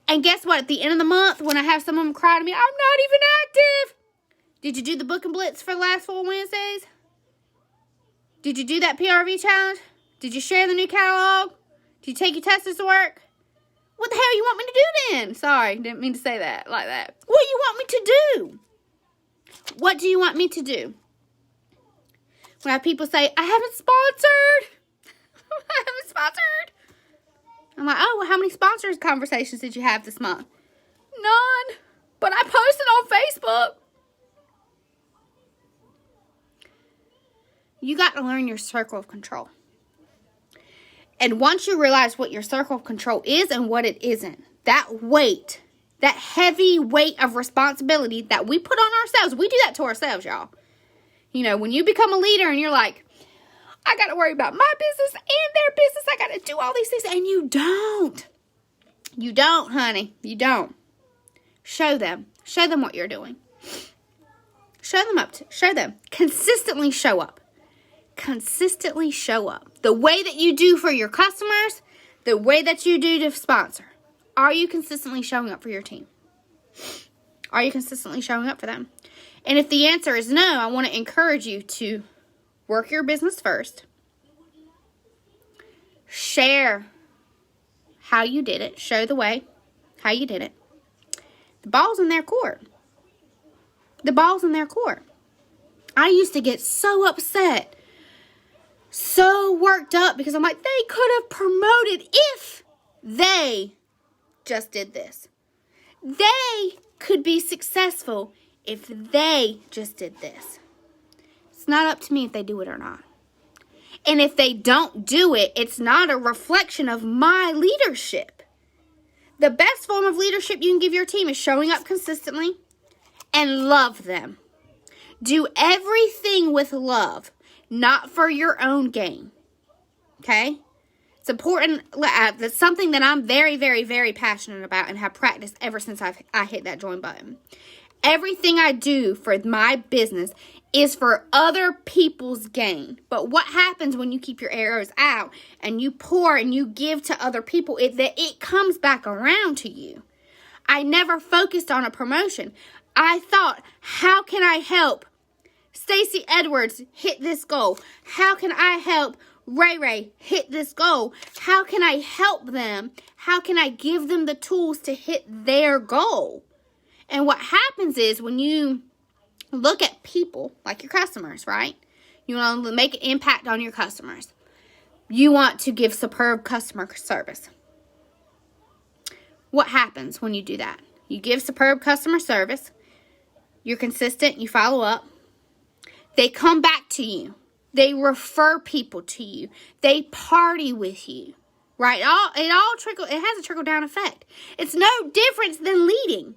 And guess what? At the end of the month, when I have someone cry to me, I'm not even active. Did you do the book and blitz for the last 4 Wednesdays? Did you do that PRV challenge? Did you share the new catalog? Did you take your testers to work? What the hell you want me to do then? Sorry, didn't mean to say that like that. What do you want me to do? What do you want me to do? When I have people say, I haven't sponsored. I haven't sponsored. I'm like, oh, well, how many sponsors conversations did you have this month? None. But I posted on Facebook. You got to learn your circle of control. And once you realize what your circle of control is and what it isn't, that weight, that heavy weight of responsibility that we put on ourselves, we do that to ourselves, y'all. You know, when you become a leader and you're like, I got to worry about my business and their business. I got to do all these things. And you don't. You don't, honey. You don't. Show them. Show them what you're doing. Show them. Consistently show up. Consistently show up. The way that you do for your customers, the way that you do to sponsor. Are you consistently showing up for your team? Are you consistently showing up for them? And if the answer is no, I want to encourage you to work your business first. Share how you did it. Show the way, how you did it. The ball's in their court. The ball's in their court. I used to get so upset, so worked up, because I'm like, they could have promoted if they just did this. They could be successful if they just did this. It's not up to me if they do it or not. And if they don't do it, it's not a reflection of my leadership. The best form of leadership you can give your team is showing up consistently and love them. Do everything with love, not for your own gain. Okay? It's important. That's something that I'm very, very, very passionate about and have practiced ever since I hit that join button. Everything I do for my business is for other people's gain. But what happens when you keep your arrows out and you pour and you give to other people, it comes back around to you. I never focused on a promotion. I thought, how can I help Stacey Edwards hit this goal? How can I help Ray hit this goal? How can I help them? How can I give them the tools to hit their goal? And what happens is when you look at people like your customers, right? You want to make an impact on your customers. You want to give superb customer service. What happens when you do that? You give superb customer service. You're consistent. You follow up. They come back to you. They refer people to you. They party with you, right? It has a trickle down effect. It's no difference than leading.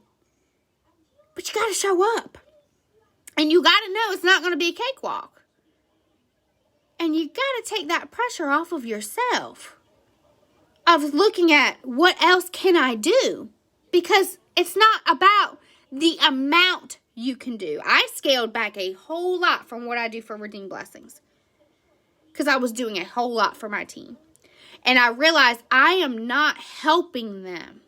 But you got to show up. And you got to know it's not going to be a cakewalk. And you got to take that pressure off of yourself. Of looking at what else can I do? Because it's not about the amount you can do. I scaled back a whole lot from what I do for Redeemed Blessings. Because I was doing a whole lot for my team. And I realized I am not helping them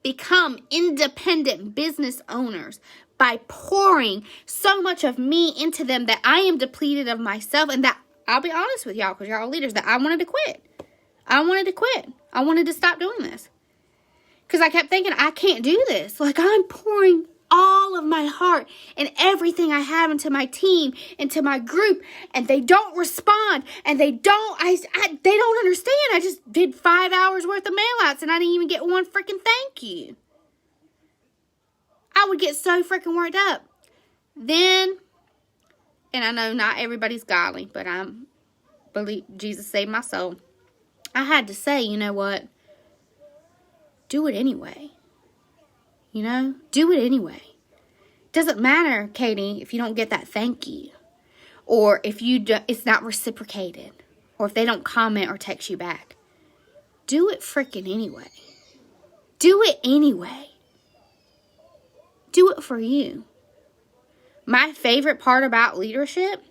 become independent business owners by pouring so much of me into them that I am depleted of myself. And that, I'll be honest with y'all, because y'all are leaders, that I wanted to quit. I wanted to stop doing this. Because I kept thinking, I can't do this. Like, I'm pouring all of my heart and everything I have into my team, into my group, and they don't respond, and they don't understand. I just did 5 hours worth of mail outs, and I didn't even get one freaking thank you. I would get so freaking worked up. Then, and I know not everybody's godly, but I believe Jesus saved my soul. I had to say, you know what? Do it anyway. You know? Do it anyway. Doesn't matter, Katie, if you don't get that thank you. Or if it's not reciprocated. Or if they don't comment or text you back. Do it freaking anyway. Do it anyway. Do it for you. My favorite part about leadership,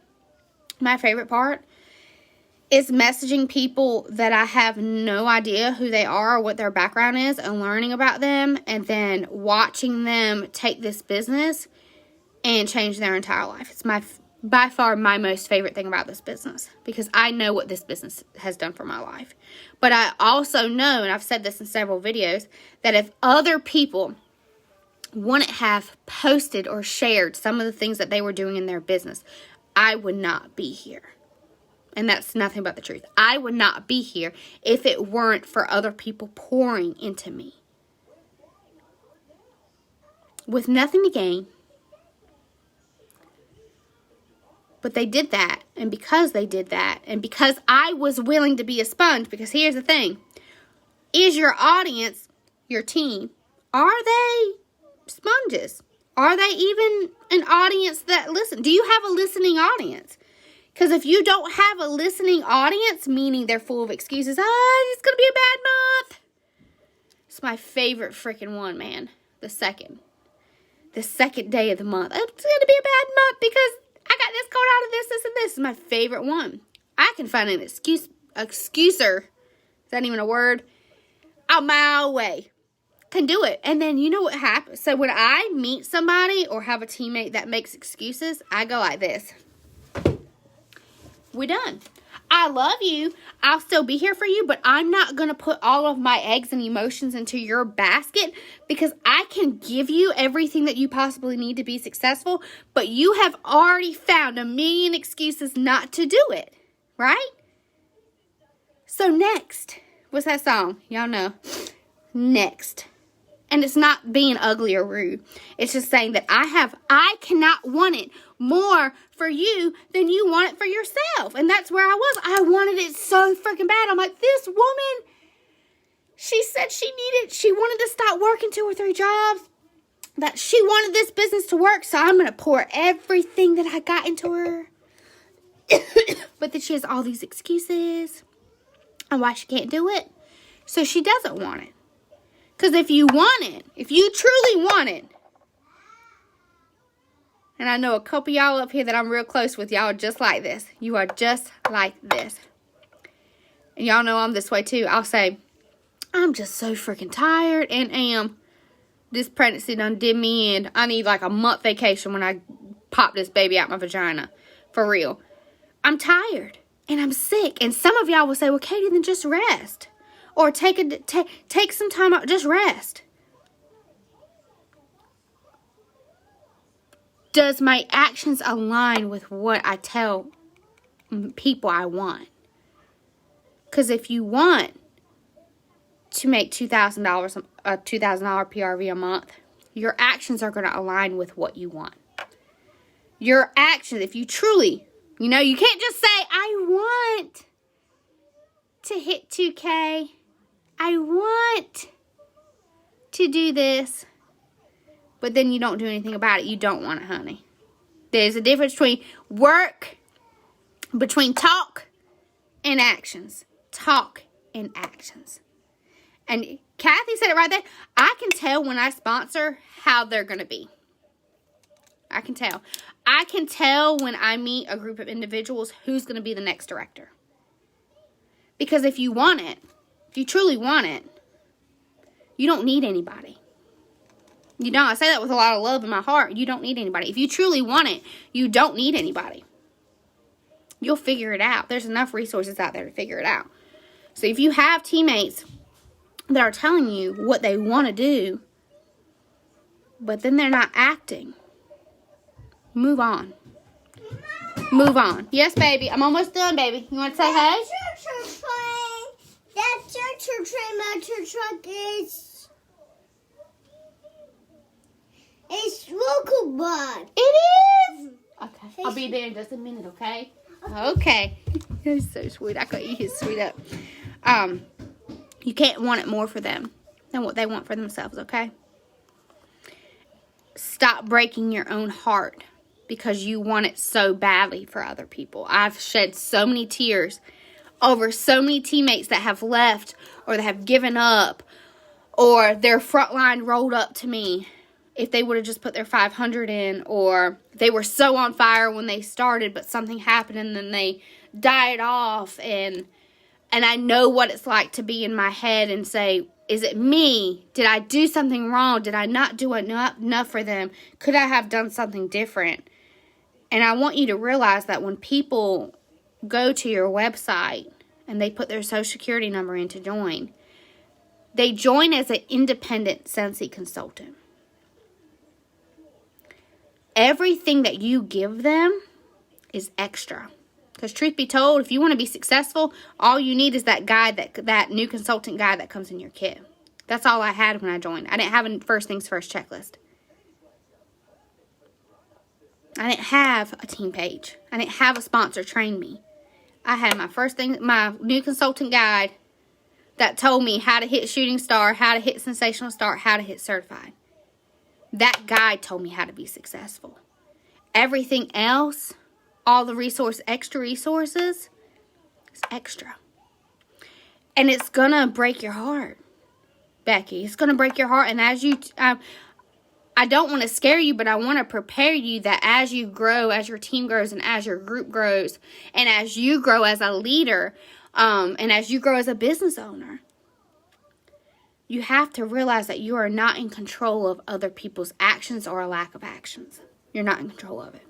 is messaging people that I have no idea who they are or what their background is and learning about them and then watching them take this business and change their entire life. It's by far my most favorite thing about this business because I know what this business has done for my life. But I also know, and I've said this in several videos, that if other people wouldn't have posted or shared some of the things that they were doing in their business, I would not be here. And that's nothing but the truth. I would not be here if it weren't for other people pouring into me. With nothing to gain. But they did that. And because they did that, and because I was willing to be a sponge, because here's the thing. Is your audience, your team, are they sponges? Are they even an audience that listens? Do you have a listening audience? Because if you don't have a listening audience, meaning they're full of excuses, it's going to be a bad month. It's my favorite freaking one, man. The second day of the month. It's going to be a bad month because I got this going out of this, and this is my favorite one. I can find an excuser. Is that even a word? A mile away. can do it. And then you know what happens? So when I meet somebody or have a teammate that makes excuses, I go like this. We're done. I love you. I'll still be here for you, but I'm not going to put all of my eggs and emotions into your basket, because I can give you everything that you possibly need to be successful, but you have already found a million excuses not to do it, right? So next, what's that song? Y'all know. Next. And it's not being ugly or rude. It's just saying that I cannot want it more for you than you want it for yourself. And that's where I was. I wanted it so freaking bad. I'm like, this woman, she said she wanted to stop working 2 or 3 jobs. That she wanted this business to work. So I'm going to pour everything that I got into her. But then she has all these excuses on why she can't do it. So she doesn't want it. Because if you want it, if you truly want it, and I know a couple y'all up here that I'm real close with, y'all are just like this. You are just like this. And y'all know I'm this way too. I'll say, I'm just so freaking tired and this pregnancy done did me in. I need like a month vacation when I pop this baby out my vagina. For real. I'm tired and I'm sick. And some of y'all will say, well, Katie, then just rest. Or take some time out, just rest. Does my actions align with what I tell people I want? Because if you want to make $2,000 a $2,000 PRV a month, your actions are going to align with what you want. Your actions, if you truly, you can't just say, I want to hit 2K. I want to do this, but then you don't do anything about it. You don't want it, honey. There's a difference between talk and actions. Talk and actions. And Kathy said it right there. I can tell when I sponsor how they're going to be. I can tell. I can tell when I meet a group of individuals who's going to be the next director. Because if you want it, if you truly want it, you don't need anybody. You don't. I say that with a lot of love in my heart. You don't need anybody. If you truly want it, you don't need anybody. You'll figure it out. There's enough resources out there to figure it out. So if you have teammates that are telling you what they want to do, but then they're not acting, move on. Move on. Yes, baby. I'm almost done, baby. You want to say hey? That's your train motor truck is local bud. It is? Okay. I'll be there in just a minute, okay? Okay. You're so sweet. I could eat his sweet up. You can't want it more for them than what they want for themselves, okay? Stop breaking your own heart because you want it so badly for other people. I've shed so many tears over so many teammates that have left or that have given up, or their front line rolled up to me if they would have just put their 500 in, or they were so on fire when they started but something happened and then they died off, and I know what it's like to be in my head and say, is it me? Did I do something wrong? Did I not do enough for them? Could I have done something different? And I want you to realize that when people go to your website and they put their social security number in to join, they join as an independent Sensi consultant. Everything that you give them is extra. Because truth be told, if you want to be successful, all you need is that guide, that new consultant guide that comes in your kit. That's all I had when I joined. I didn't have a first things first checklist. I didn't have a team page. I didn't have a sponsor train me. I had my new consultant guide that told me how to hit shooting star, how to hit sensational start, how to hit certified. That guide told me how to be successful. Everything else, all the extra resources, is extra. And it's going to break your heart, Becky. It's going to break your heart. And as you, I don't want to scare you, but I want to prepare you that as you grow, as your team grows, and as your group grows, and as you grow as a leader, and as you grow as a business owner, you have to realize that you are not in control of other people's actions or a lack of actions. You're not in control of it.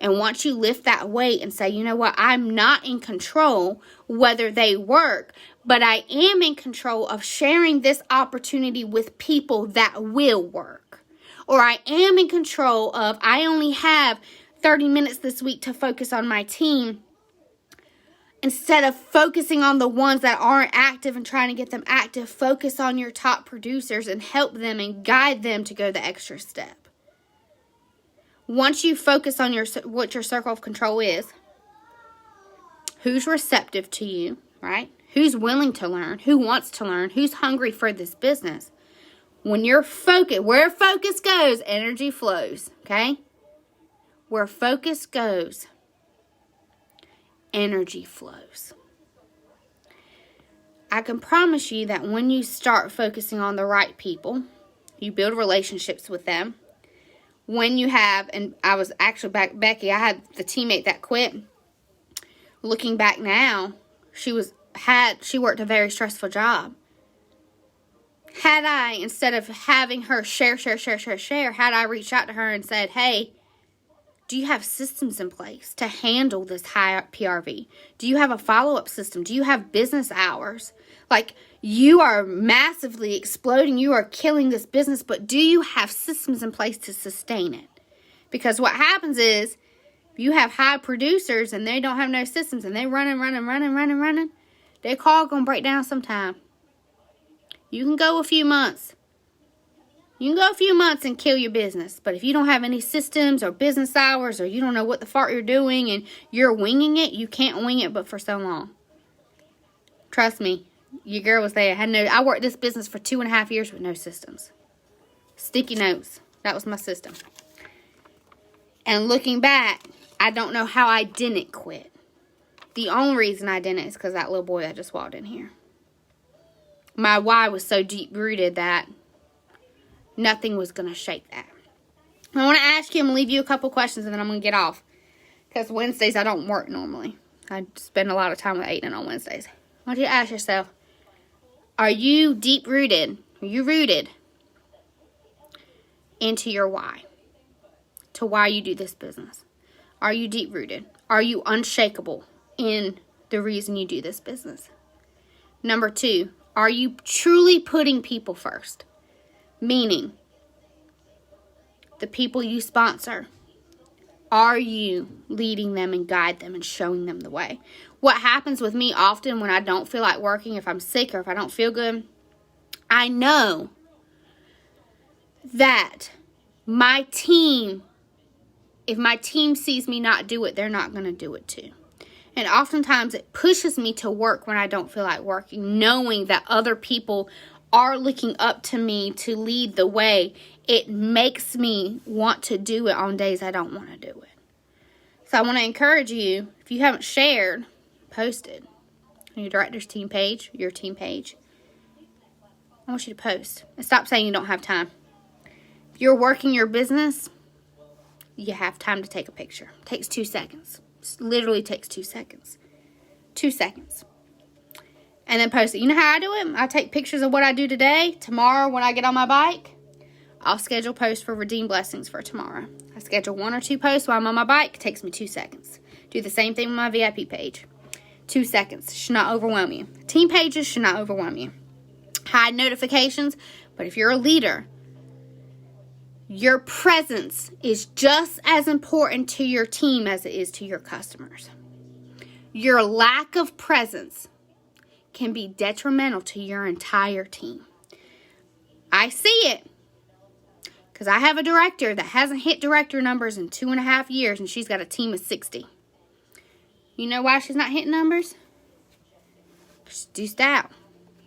And once you lift that weight and say, you know what, I'm not in control whether they work, but I am in control of sharing this opportunity with people that will work. Or I am in control of, I only have 30 minutes this week to focus on my team. Instead of focusing on the ones that aren't active and trying to get them active, focus on your top producers and help them and guide them to go the extra step. Once you focus on what your circle of control is, who's receptive to you, right? Who's willing to learn, who wants to learn, who's hungry for this business. When you're focused, where focus goes, energy flows, okay? Where focus goes, energy flows. I can promise you that when you start focusing on the right people, you build relationships with them. When you have, and I was actually back, Becky, I had the teammate that quit. Looking back now, she worked a very stressful job. Had I, instead of having her share, had I reached out to her and said, hey, do you have systems in place to handle this high PRV? Do you have a follow-up system? Do you have business hours? Like, you are massively exploding. You are killing this business, but do you have systems in place to sustain it? Because what happens is, if you have high producers and they don't have no systems and they running, their call going to break down sometime. You can go a few months. You can go a few months and kill your business. But if you don't have any systems or business hours or you don't know what the fart you're doing and you're winging it, you can't wing it but for so long. Trust me, your girl was there. I worked this business for 2.5 years with no systems. Sticky notes. That was my system. And looking back, I don't know how I didn't quit. The only reason I didn't is because that little boy that just walked in here. My why was so deep rooted that nothing was going to shake that. I want to ask you, I'm going to leave you a couple questions and then I'm going to get off. Because Wednesdays I don't work normally. I spend a lot of time with Aiden on Wednesdays. I want you to ask yourself, are you deep rooted? Are you rooted into your why? To why you do this business? Are you deep rooted? Are you unshakable in the reason you do this business? Number 2, are you truly putting people first? Meaning, the people you sponsor, are you leading them and guide them and showing them the way? What happens with me often when I don't feel like working, if I'm sick or if I don't feel good, I know that my team, if my team sees me not do it, they're not going to do it too. And oftentimes it pushes me to work when I don't feel like working, knowing that other people are looking up to me to lead the way. It makes me want to do it on days I don't want to do it. So I want to encourage you, if you haven't shared, post it on your director's team page, your team page. I want you to post and stop saying you don't have time. If you're working your business, you have time to take a picture. It takes 2 seconds. It literally takes 2 seconds. 2 seconds. And then post it. You know how I do it? I take pictures of what I do today. Tomorrow when I get on my bike, I'll schedule posts for Redeem Blessings for tomorrow. I schedule 1 or 2 posts while I'm on my bike. It takes me 2 seconds. Do the same thing with my VIP page. 2 seconds. Should not overwhelm you. Team pages should not overwhelm you. Hide notifications. But if you're a leader, your presence is just as important to your team as it is to your customers. Your lack of presence can be detrimental to your entire team. I see it because I have a director that hasn't hit director numbers in 2.5 years and she's got a team of 60. You know why she's not hitting numbers? She's deuced out.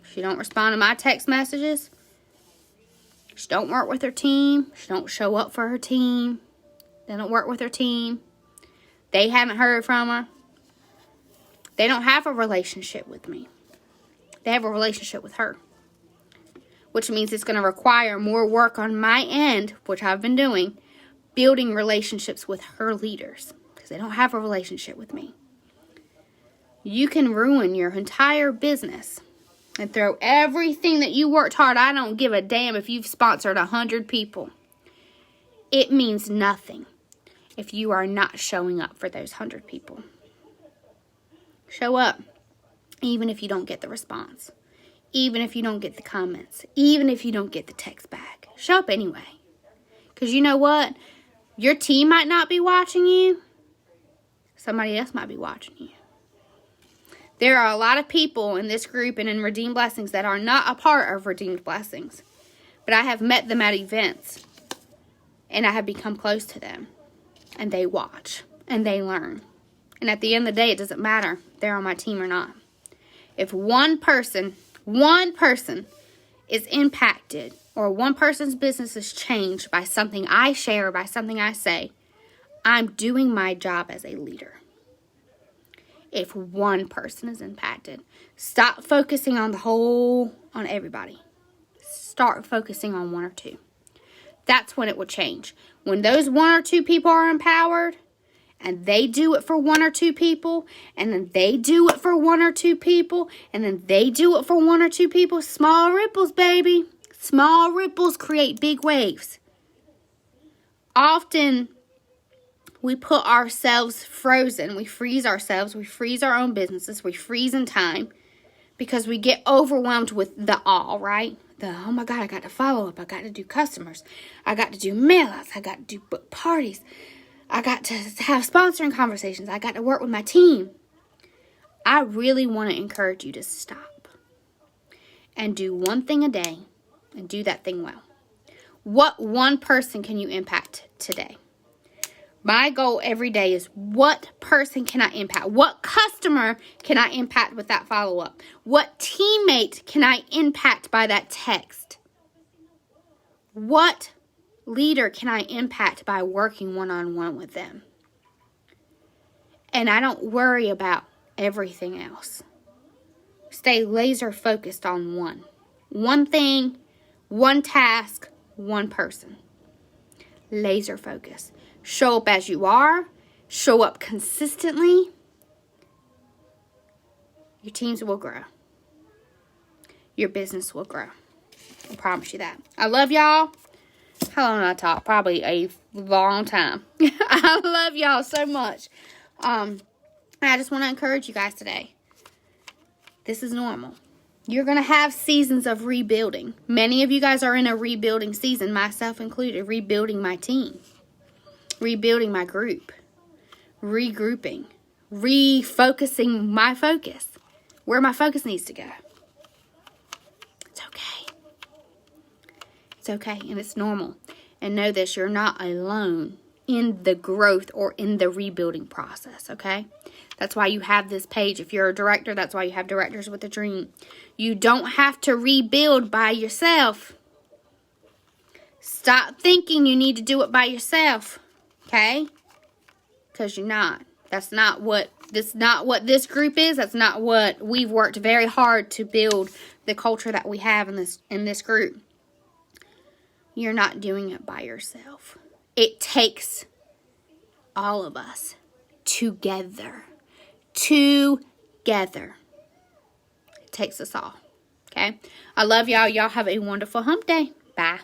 She don't respond to my text messages. She don't work with her team. She don't show up for her team. They don't work with her team. They haven't heard from her. They don't have a relationship with me. They have a relationship with her. Which means it's going to require more work on my end, which I've been doing, building relationships with her leaders. Because they don't have a relationship with me. You can ruin your entire business and throw everything that you worked hard. I don't give a damn if you've sponsored 100 people. It means nothing if you are not showing up for those 100 people. Show up, even if you don't get the response, even if you don't get the comments, even if you don't get the text back. Show up anyway. Because you know what? Your team might not be watching you. Somebody else might be watching you. There are a lot of people in this group and in Redeemed Blessings that are not a part of Redeemed Blessings. But I have met them at events. And I have become close to them. And they watch. And they learn. And at the end of the day, it doesn't matter if they're on my team or not. If one person is impacted, or one person's business is changed by something I share, by something I say, I'm doing my job as a leader. If one person is impacted, stop focusing on on everybody. Start focusing on one or two. That's when it will change. When those one or two people are empowered, and they do it for one or two people, and then they do it for one or two people, and then they do it for one or two people. Small ripples, baby. Small ripples create big waves. Often, we put ourselves frozen. We freeze ourselves. We freeze our own businesses. We freeze in time because we get overwhelmed with the all, right? Oh my God, I got to follow up. I got to do customers. I got to do mail outs. I got to do book parties. I got to have sponsoring conversations. I got to work with my team. I really want to encourage you to stop and do one thing a day and do that thing well. What one person can you impact today? My goal every day is what person can I impact? What customer can I impact with that follow-up? What teammate can I impact by that text? What leader can I impact by working one-on-one with them? And I don't worry about everything else. Stay laser focused on one thing, one task, one person. Laser focus. Show up as you are. Show up consistently. Your teams will grow. Your business will grow. I promise you that. I love y'all. How long did I talk? Probably a long time. I love y'all so much. I just want to encourage you guys today. This is normal. You're going to have seasons of rebuilding. Many of you guys are in a rebuilding season, myself included, rebuilding my team, rebuilding my group, regrouping, refocusing my focus, where my focus needs to go. It's okay. It's okay, and it's normal. And know this, you're not alone in the growth or in the rebuilding process, okay? That's why you have this page. If you're a director, that's why you have Directors with a Dream. You don't have to rebuild by yourself. Stop thinking you need to do it by yourself, okay? Because you're not. That's not what this group is. That's not what we've worked very hard to build the culture that we have in this group. You're not doing it by yourself. It takes all of us together. Together. It takes us all. Okay? I love y'all. Y'all have a wonderful hump day. Bye.